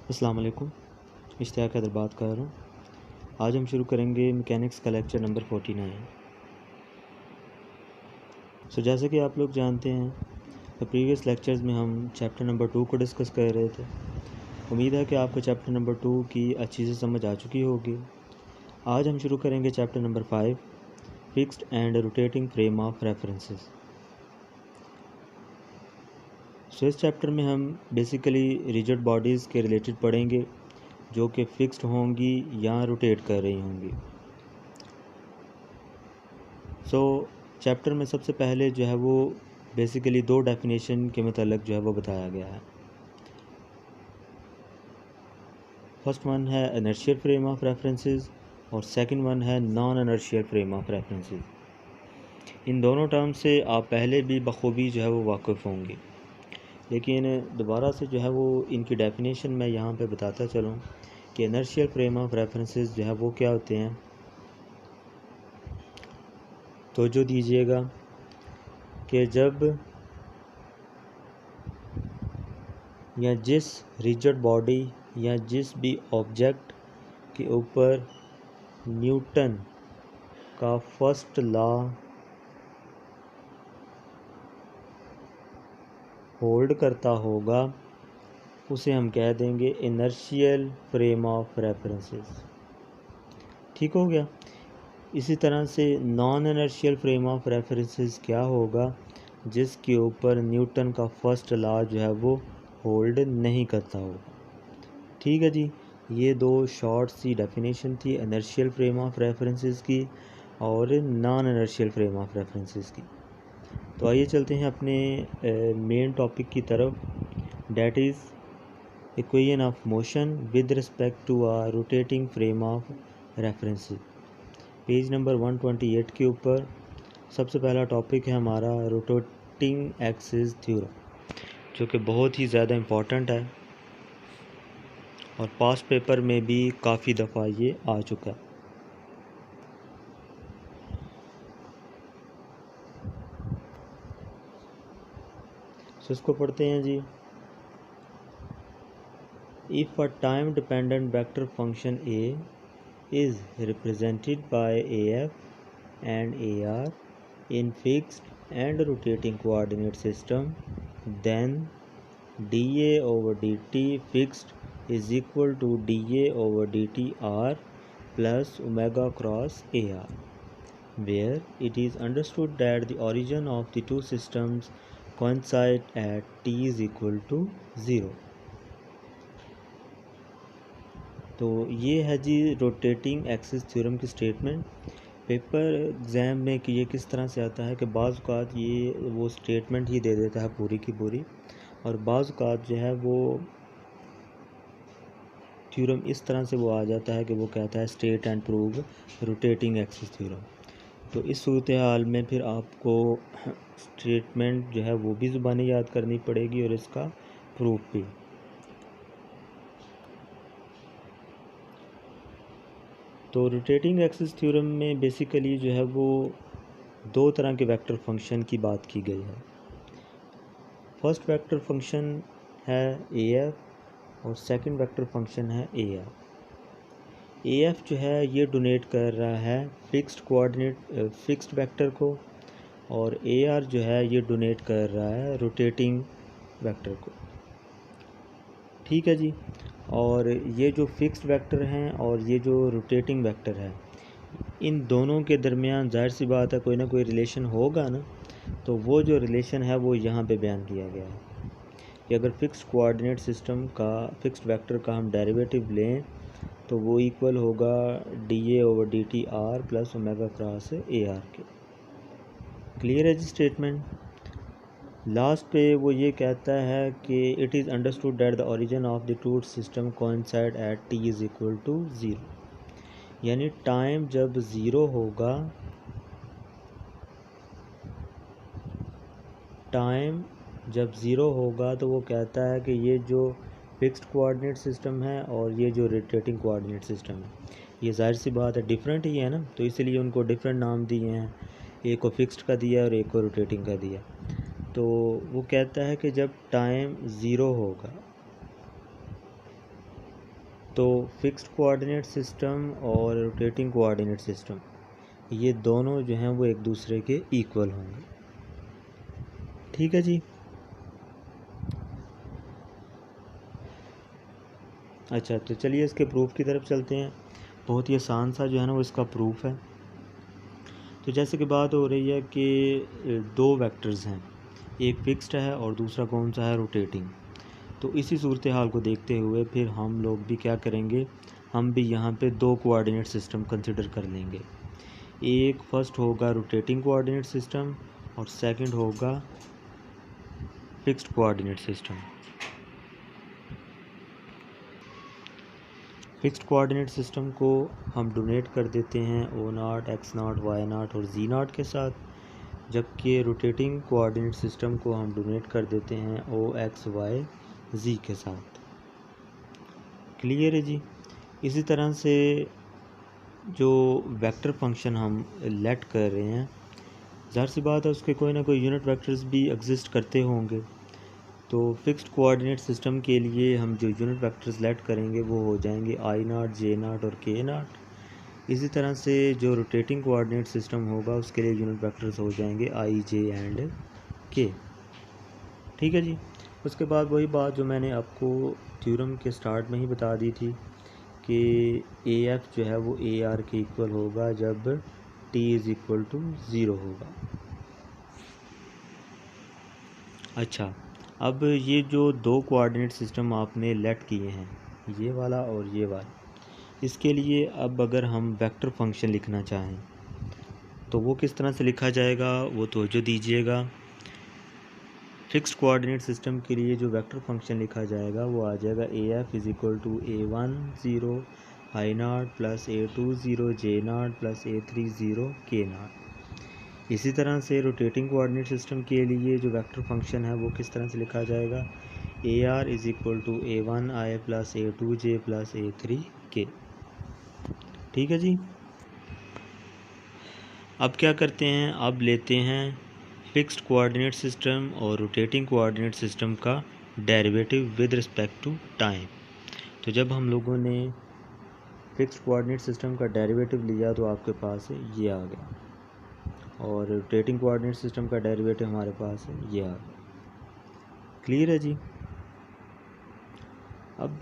अस्सलाम वालेकुम। इश्तियाक हैदर बात कर रहा हूँ। आज हम शुरू करेंगे मैकेनिक्स का लेक्चर नंबर 49। जैसे कि आप लोग जानते हैं तो प्रीवियस लेक्चर्स में हम चैप्टर नंबर 2 को डिस्कस कर रहे थे। उम्मीद है कि आपको चैप्टर नंबर 2 की अच्छी से समझ आ चुकी होगी। आज हम शुरू करेंगे chapter number 5, fixed and rotating frame of references. इस चैप्टर में हम बेसिकली रिजिड बॉडीज़ के रिलेटेड पढ़ेंगे जो कि फिक्स्ड होंगी या रोटेट कर रही होंगी। चैप्टर में सबसे पहले जो है वो बेसिकली 2 डेफिनेशन के मतलब जो है वो बताया गया है। फर्स्ट वन है इनर्शियल फ्रेम ऑफ रेफरेंसेस और सेकंड वन है non inertial frame of references. इन दोनों टर्म से आप पहले भी बखूबी जो है वो वाकिफ़ होंगे, लेकिन दोबारा से जो है वो इनकी डेफिनेशन मैं यहाँ पे बताता चलूँ कि इनर्शियल फ्रेम ऑफ रेफरेंसेस जो है वो क्या होते हैं। तो जो दीजिएगा कि जब या जिस रिजिड बॉडी या जिस भी ऑब्जेक्ट के ऊपर न्यूटन का फर्स्ट लॉ होल्ड करता होगा उसे हम कह देंगे इनर्शियल फ्रेम ऑफ रेफरेंसेस। ठीक हो गया। इसी तरह से non inertial frame of references क्या होगा, जिसके ऊपर न्यूटन का फर्स्ट लॉ जो है वो होल्ड नहीं करता होगा। ठीक है जी, ये 2 शॉर्ट सी डेफिनेशन थी इनर्शियल फ्रेम ऑफ रेफरेंसेस की और non inertial frame of references की। तो आइए चलते हैं अपने मेन टॉपिक की तरफ, that is equation of motion with respect to a rotating frame of references. Page number 128 के ऊपर सबसे पहला टॉपिक है हमारा रोटेटिंग एक्सिस थ्योरम, जो कि बहुत ही ज़्यादा इम्पॉर्टेंट है और पास्ट पेपर में भी काफ़ी दफ़ा ये आ चुका है। इसको पढ़ते हैं जी। If a time dependent vector function A is represented by AF and AR in fixed and rotating coordinate system, then dA over dt fixed is equal to dA over dt r plus omega cross AR, where it is understood that the origin of the two systems coincide at t is equal to 0. तो ये है जी rotating axis theorem की statement. Paper exam में कि ये किस तरह से आता है कि बाज़ औक़ात ये वो स्टेटमेंट ही दे देता है पूरी की पूरी, और बाज़ औक़ात जो है वो थ्योरम इस तरह से वो आ जाता है कि वो कहता है state and prove rotating axis theorem. तो इस सूरत हाल में फिर आपको स्टेटमेंट जो है वो भी ज़ुबानी याद करनी पड़ेगी और इसका प्रूफ भी। तो रोटेटिंग एक्सिस थ्योरम में बेसिकली जो है वो 2 तरह के वेक्टर फंक्शन की बात की गई है। फर्स्ट वेक्टर फंक्शन है AF और सेकंड वेक्टर फंक्शन है AR। AF जो है ये डोनेट कर रहा है फिक्स्ड वेक्टर को, और AR जो है ये डोनेट कर रहा है रोटेटिंग वेक्टर को। ठीक है जी। और ये जो फिक्स्ड वेक्टर हैं और ये जो रोटेटिंग वेक्टर है, इन दोनों के दरमियान जाहिर सी बात है कोई ना कोई रिलेशन होगा ना। तो वो जो रिलेशन है वो यहाँ पे बयान किया गया है कि अगर फिक्स्ड कोऑर्डिनेट सिस्टम का फिक्स्ड वेक्टर का हम डेरिवेटिव लें तो वो इक्वल होगा dA over dt r plus omega cross AR के। क्लियर है जी स्टेटमेंट। लास्ट पे वो ये कहता है कि it is understood that the origin of the two system coincide at t is equal to 0, यानी टाइम जब ज़ीरो होगा, तो वो कहता है कि ये जो फिक्स्ड कोऑर्डिनेट सिस्टम है और ये जो रोटेटिंग कोऑर्डिनेट सिस्टम है, ये जाहिर सी बात है डिफरेंट ही है ना, तो इसलिए उनको डिफरेंट नाम दिए हैं। एक को फिक्स्ड का दिया और एक को रोटेटिंग का दिया। तो वो कहता है कि जब टाइम ज़ीरो होगा तो फिक्स्ड कोऑर्डिनेट सिस्टम और रोटेटिंग कोऑर्डिनेट सिस्टम ये दोनों जो हैं वो एक दूसरे के इक्वल होंगे। ठीक है जी। अच्छा, तो चलिए इसके प्रूफ की तरफ चलते हैं। बहुत ही आसान सा जो है ना वो इसका प्रूफ है। तो जैसे कि बात हो रही है कि दो वेक्टर्स हैं, एक फिक्स्ड है और दूसरा कौन सा है, रोटेटिंग। तो इसी सूरत हाल को देखते हुए फिर हम लोग भी क्या करेंगे, हम भी यहाँ पे दो कोऑर्डिनेट सिस्टम कंसिडर कर लेंगे। एक फर्स्ट होगा रोटेटिंग कोऑर्डिनेट सिस्टम और सेकंड होगा fixed coordinate system. Fixed coordinate system को हम डोनेट कर देते हैं O0, X0, Y0 और Z0 के साथ, जबकि रोटेटिंग कोऑर्डिनेट सिस्टम को हम डोनेट कर देते हैं OX, Y, Z के साथ। क्लियर है जी। इसी तरह से जो वेक्टर फंक्शन हम लेट कर रहे हैं, ज़ाहिर सी बात है उसके कोई ना कोई यूनिट वेक्टर्स भी एग्जिस्ट करते होंगे। तो फिक्स्ड कोऑर्डिनेट सिस्टम के लिए हम जो यूनिट वेक्टर्स लेट करेंगे वो हो जाएंगे I0, J0 और K0। इसी तरह से जो रोटेटिंग कोऑर्डिनेट सिस्टम होगा उसके लिए यूनिट वेक्टर्स हो जाएंगे I, J एंड K। ठीक है जी। उसके बाद वही बात जो मैंने आपको थ्योरम के स्टार्ट में ही बता दी थी कि AF जो है वो AR के इक्वल होगा जब T इज़ इक्वल टू 0 होगा। अच्छा, अब ये जो दो कोऑर्डिनेट सिस्टम आपने लेट किए हैं, ये वाला और ये वाला, इसके लिए अब अगर हम वेक्टर फंक्शन लिखना चाहें तो वो किस तरह से लिखा जाएगा, वो तवज्जो दीजिएगा। फिक्स्ड कोऑर्डिनेट सिस्टम के लिए जो वेक्टर फंक्शन लिखा जाएगा वो आ जाएगा AF is equal to A10 I0 plus A20 J0 plus A30 K0। इसी तरह से रोटेटिंग कोऑर्डिनेट सिस्टम के लिए जो वेक्टर फंक्शन है वो किस तरह से लिखा जाएगा, AR is equal to A1I plus A2J plus A3K। ठीक है जी। अब क्या करते हैं, अब लेते हैं फिक्स्ड कोऑर्डिनेट सिस्टम और रोटेटिंग कोऑर्डिनेट सिस्टम का derivative with respect to time. तो जब हम लोगों ने फिक्स्ड कोऑर्डिनेट सिस्टम का डेरिवेटिव लिया तो आपके पास ये आ गया, और रोटेटिंग कोऑर्डिनेट सिस्टम का डेरिवेटिव हमारे पास है ये आ गया। क्लियर है जी। अब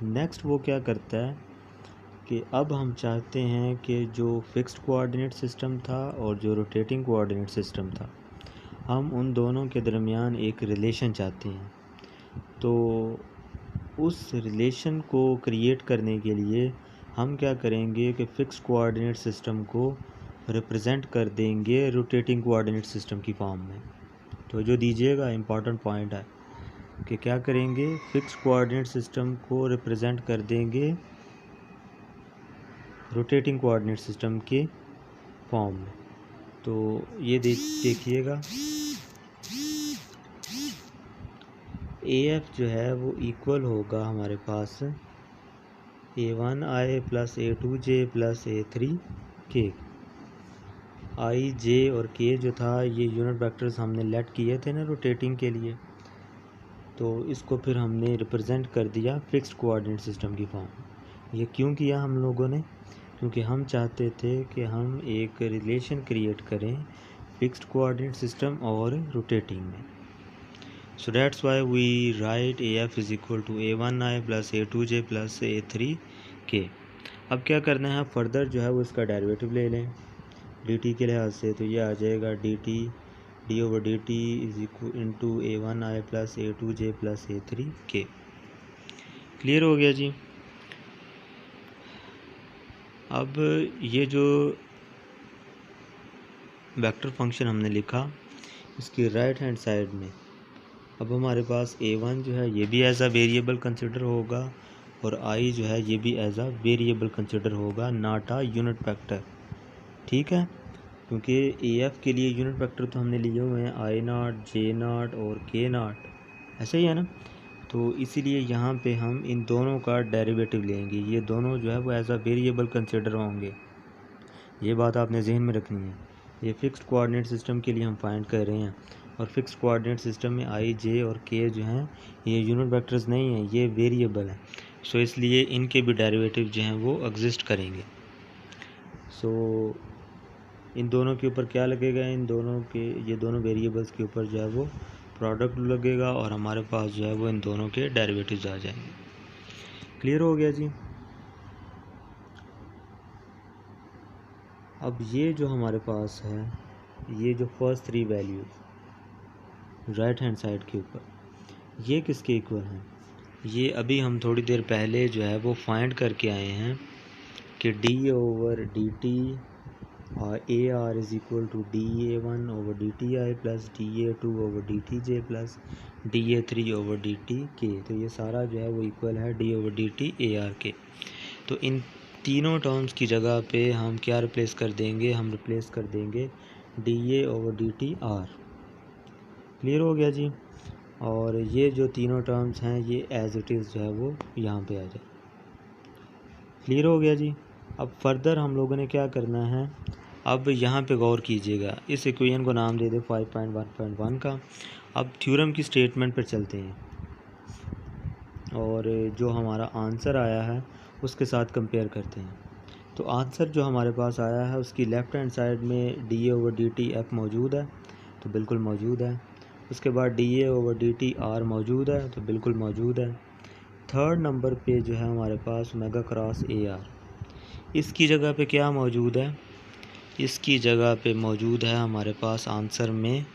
नेक्स्ट वो क्या करता है कि अब हम चाहते हैं कि जो फिक्स्ड कोऑर्डिनेट सिस्टम था और जो रोटेटिंग कोऑर्डिनेट सिस्टम था, हम उन दोनों के दरमियान एक रिलेशन चाहते हैं। तो उस रिलेशन को क्रिएट करने के लिए हम क्या करेंगे कि फ़िक्स्ड कोऑर्डिनेट सिस्टम को रिप्रेजेंट कर देंगे रोटेटिंग कोऑर्डिनेट सिस्टम की फॉर्म में। तो जो दीजिएगा इम्पॉर्टेंट पॉइंट है कि क्या करेंगे, फ़िक्स्ड कोऑर्डिनेट सिस्टम को रिप्रेजेंट कर देंगे रोटेटिंग कोऑर्डिनेट सिस्टम के फॉर्म में। तो ये देखिएगा, AF जो है वो इक्वल होगा हमारे पास A1I plus A2J plus A3K। I, J और K जो था ये यूनिट वेक्टर्स हमने लेट किए थे ना रोटेटिंग के लिए, तो इसको फिर हमने रिप्रेजेंट कर दिया फिक्स्ड कोऑर्डिनेट सिस्टम की फॉर्म। ये क्यों किया हम लोगों ने, क्योंकि हम चाहते थे कि हम एक रिलेशन क्रिएट करें फिक्स्ड कोऑर्डिनेट सिस्टम और रोटेटिंग में। So that's why we write AF is equal to A1I plus A2J plus A3K। अब क्या करना है, फर्दर जो है वो इसका डेरिवेटिव ले लें dt के लिहाज से। तो ये आ जाएगा dt d/dt is equal into A1I plus A2J plus A3K। Clear हो गया जी। अब ये जो वेक्टर फंक्शन हमने लिखा, इसकी राइट हैंड साइड में अब हमारे पास A1 जो है ये भी एज अ वेरिएबल कंसिडर होगा और I जो है ये भी एज अ वेरिएबल कंसिडर होगा, नॉट अ यूनिट वेक्टर। ठीक है, क्योंकि AF के लिए यूनिट वेक्टर तो हमने लिए हुए हैं I0, J0 और K0, ऐसे ही है ना। तो इसीलिए यहाँ पे हम इन दोनों का डेरिवेटिव लेंगे, ये दोनों जो है वो एज अ वेरिएबल कंसिडर होंगे। ये बात आपने जहन में रखनी है। ये फिक्स्ड कोऑर्डिनेट सिस्टम के लिए हम फाइंड कर रहे हैं, और फिक्स्ड कोऑर्डिनेट सिस्टम में I, J और K जो हैं ये यूनिट वेक्टर्स नहीं हैं, ये वेरिएबल हैं। सो इसलिए इनके भी डेरिवेटिव जो हैं वो एग्जिस्ट करेंगे। सो इन दोनों के ऊपर क्या लगेगा, इन दोनों के, ये दोनों वेरिएबल्स के ऊपर जो है वो प्रोडक्ट लगेगा और हमारे पास जो है वो इन दोनों के डेरिवेटिव्स आ जाएंगे। क्लियर हो गया जी। अब ये जो हमारे पास है, ये जो first 3 values right hand side के ऊपर, ये किसके इक्वल हैं? ये अभी हम थोड़ी देर पहले जो है वो फाइंड करके आए हैं कि d/dt AR is equal to dA1/dTi plus dA2/dTj plus dA3/dTk। तो ये सारा जो है वो इक्वल है d/dt AR के। तो इन तीनों टर्म्स की जगह पे हम क्या रिप्लेस कर देंगे, हम रिप्लेस कर देंगे dA/dtR। क्लियर हो गया जी। और ये जो तीनों टर्म्स हैं ये एज इट इज़ जो है वो यहाँ पे आ जाए। क्लियर हो गया जी। अब फर्दर हम लोगों ने क्या करना है, अब यहाँ पे गौर कीजिएगा, इस इक्वेशन को नाम दे दे 5.1.1 का। अब थ्योरम की स्टेटमेंट पर चलते हैं और जो हमारा आंसर आया है उसके साथ कंपेयर करते हैं। तो आंसर जो हमारे पास आया है उसकी लेफ़्ट हैंड साइड में dA/dt मौजूद है, तो बिल्कुल मौजूद है। उसके बाद dA/dt मौजूद है, तो बिल्कुल मौजूद है। थर्ड नंबर पे जो है हमारे पास ओमेगा क्रॉस AR, इसकी जगह पे क्या मौजूद है, इसकी जगह पे मौजूद है हमारे पास आंसर में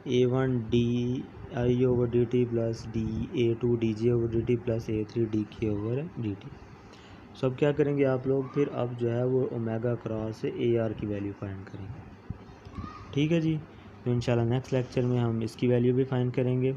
A1 dI/dt plus dA2 dJ/dt plus A3 dK/dt। सो अब क्या करेंगे आप लोग, फिर अब जो है वो ओमेगा क्रॉस AR की वैल्यू फाइंड करेंगे। ठीक है जी। तो इंशाल्लाह नेक्स्ट लेक्चर में हम इसकी वैल्यू भी फाइंड करेंगे।